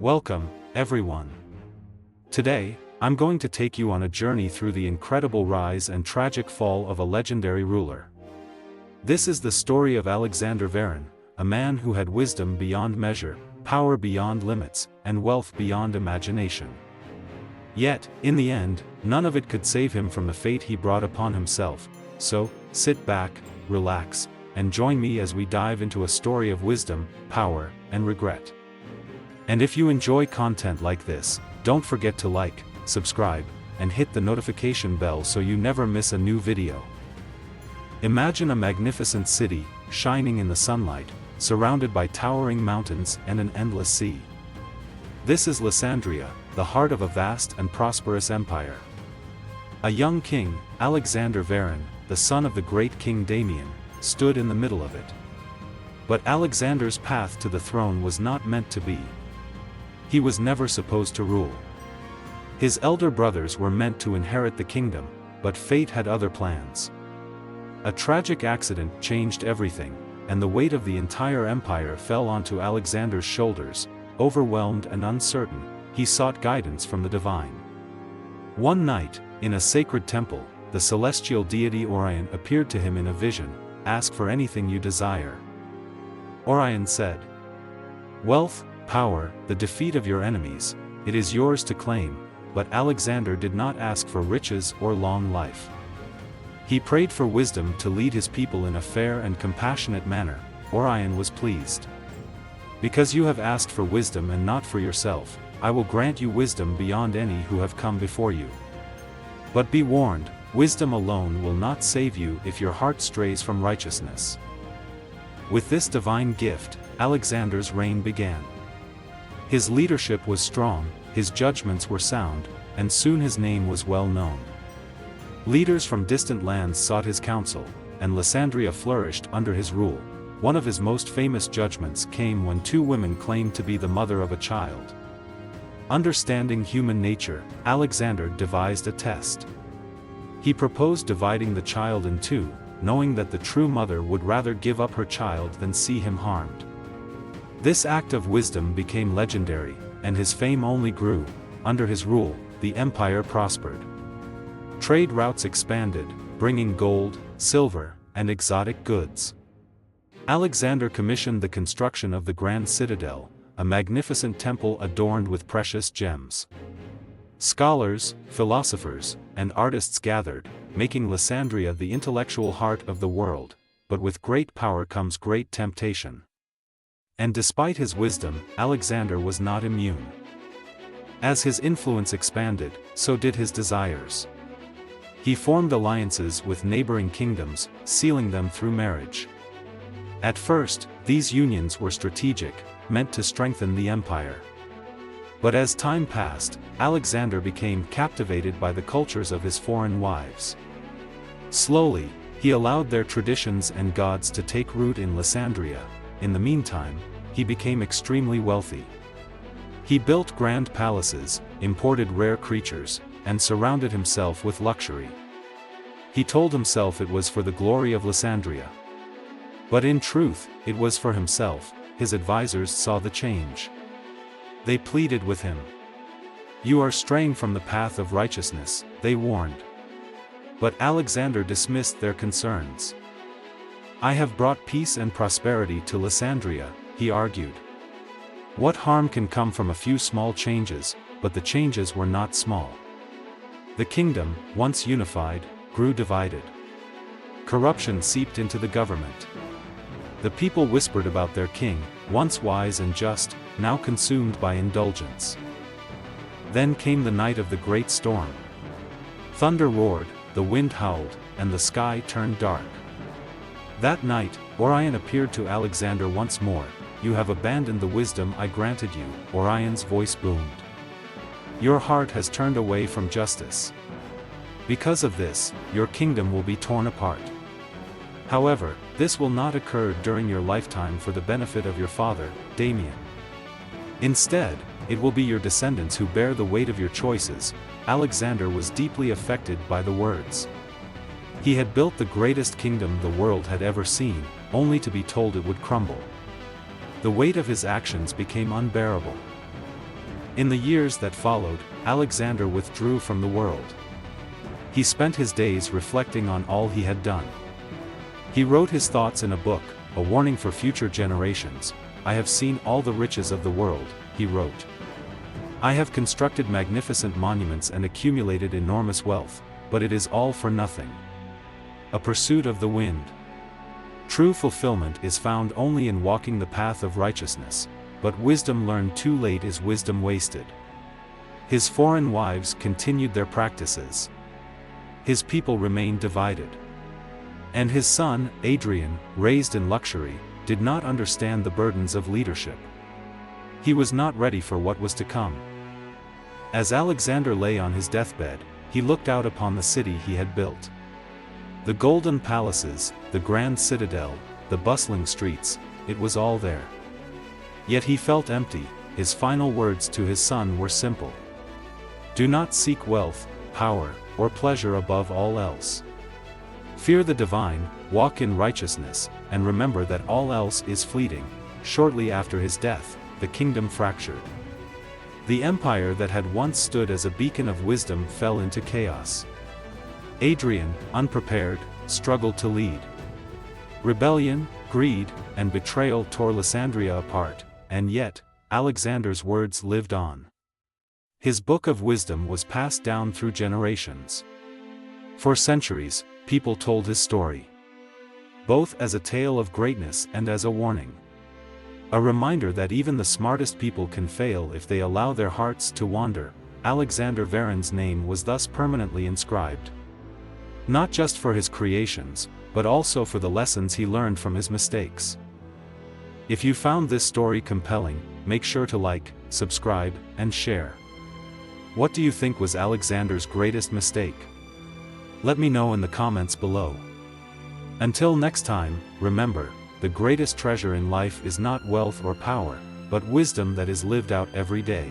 Welcome, everyone. Today, I'm going to take you on a journey through the incredible rise and tragic fall of a legendary ruler. This is the story of Alexander Varan, a man who had wisdom beyond measure, power beyond limits, and wealth beyond imagination. Yet, in the end, none of it could save him from the fate he brought upon himself. So, sit back, relax, and join me as we dive into a story of wisdom, power, and regret. And if you enjoy content like this, don't forget to like, subscribe, and hit the notification bell so you never miss a new video. Imagine a magnificent city, shining in the sunlight, surrounded by towering mountains and an endless sea. This is Lysandria, the heart of a vast and prosperous empire. A young king, Alexander Varan, the son of the great King Damian, stood in the middle of it. But Alexander's path to the throne was not meant to be. He was never supposed to rule. His elder brothers were meant to inherit the kingdom, but fate had other plans. A tragic accident changed everything, and the weight of the entire empire fell onto Alexander's shoulders. Overwhelmed and uncertain, he sought guidance from the divine. One night, in a sacred temple, the celestial deity Orion appeared to him in a vision. "Ask for anything you desire." Orion said, "Wealth, power, the defeat of your enemies, it is yours to claim." But Alexander did not ask for riches or long life. He prayed for wisdom to lead his people in a fair and compassionate manner. Orion was pleased. "Because you have asked for wisdom and not for yourself, I will grant you wisdom beyond any who have come before you. But be warned, wisdom alone will not save you if your heart strays from righteousness." With this divine gift, Alexander's reign began. His leadership was strong, his judgments were sound, and soon his name was well known. Leaders from distant lands sought his counsel, and Lysandria flourished under his rule. One of his most famous judgments came when two women claimed to be the mother of a child. Understanding human nature, Alexander devised a test. He proposed dividing the child in two, knowing that the true mother would rather give up her child than see him harmed. This act of wisdom became legendary, and his fame only grew. Under his rule, the empire prospered. Trade routes expanded, bringing gold, silver, and exotic goods. Alexander commissioned the construction of the Grand Citadel, a magnificent temple adorned with precious gems. Scholars, philosophers, and artists gathered, making Lysandria the intellectual heart of the world. But with great power comes great temptation. And despite his wisdom, Alexander was not immune. As his influence expanded, so did his desires. He formed alliances with neighboring kingdoms, sealing them through marriage. At first, these unions were strategic, meant to strengthen the empire. But as time passed, Alexander became captivated by the cultures of his foreign wives. Slowly, he allowed their traditions and gods to take root in Lysandria. In the meantime, he became extremely wealthy. He built grand palaces, imported rare creatures, and surrounded himself with luxury. He told himself it was for the glory of Lysandria. But in truth, it was for himself. His advisors saw the change. They pleaded with him. "You are straying from the path of righteousness," they warned. But Alexander dismissed their concerns. "I have brought peace and prosperity to Lysandria," he argued. "What harm can come from a few small changes?" But the changes were not small. The kingdom, once unified, grew divided. Corruption seeped into the government. The people whispered about their king, once wise and just, now consumed by indulgence. Then came the night of the great storm. Thunder roared, the wind howled, and the sky turned dark. That night, Orion appeared to Alexander once more. "You have abandoned the wisdom I granted you," Orion's voice boomed. "Your heart has turned away from justice. Because of this, your kingdom will be torn apart. However, this will not occur during your lifetime for the benefit of your father, Damian. Instead, it will be your descendants who bear the weight of your choices." Alexander was deeply affected by the words. He had built the greatest kingdom the world had ever seen, only to be told it would crumble. The weight of his actions became unbearable. In the years that followed, Alexander withdrew from the world. He spent his days reflecting on all he had done. He wrote his thoughts in a book, a warning for future generations. "I have seen all the riches of the world," he wrote. "I have constructed magnificent monuments and accumulated enormous wealth, but it is all for nothing. A pursuit of the wind. True fulfillment is found only in walking the path of righteousness, but wisdom learned too late is wisdom wasted." His foreign wives continued their practices. His people remained divided. And his son, Adrian, raised in luxury, did not understand the burdens of leadership. He was not ready for what was to come. As Alexander lay on his deathbed, he looked out upon the city he had built. The golden palaces, the grand citadel, the bustling streets, it was all there. Yet he felt empty. His final words to his son were simple. "Do not seek wealth, power, or pleasure above all else. Fear the divine, walk in righteousness, and remember that all else is fleeting." Shortly after his death, the kingdom fractured. The empire that had once stood as a beacon of wisdom fell into chaos. Adrian, unprepared, struggled to lead. Rebellion, greed, and betrayal tore Lysandria apart, and yet, Alexander's words lived on. His book of wisdom was passed down through generations. For centuries, people told his story, both as a tale of greatness and as a warning. A reminder that even the smartest people can fail if they allow their hearts to wander. Alexander Varon's name was thus permanently inscribed. Not just for his creations, but also for the lessons he learned from his mistakes. If you found this story compelling, make sure to like, subscribe, and share. What do you think was Alexander's greatest mistake? Let me know in the comments below. Until next time, remember, the greatest treasure in life is not wealth or power, but wisdom that is lived out every day.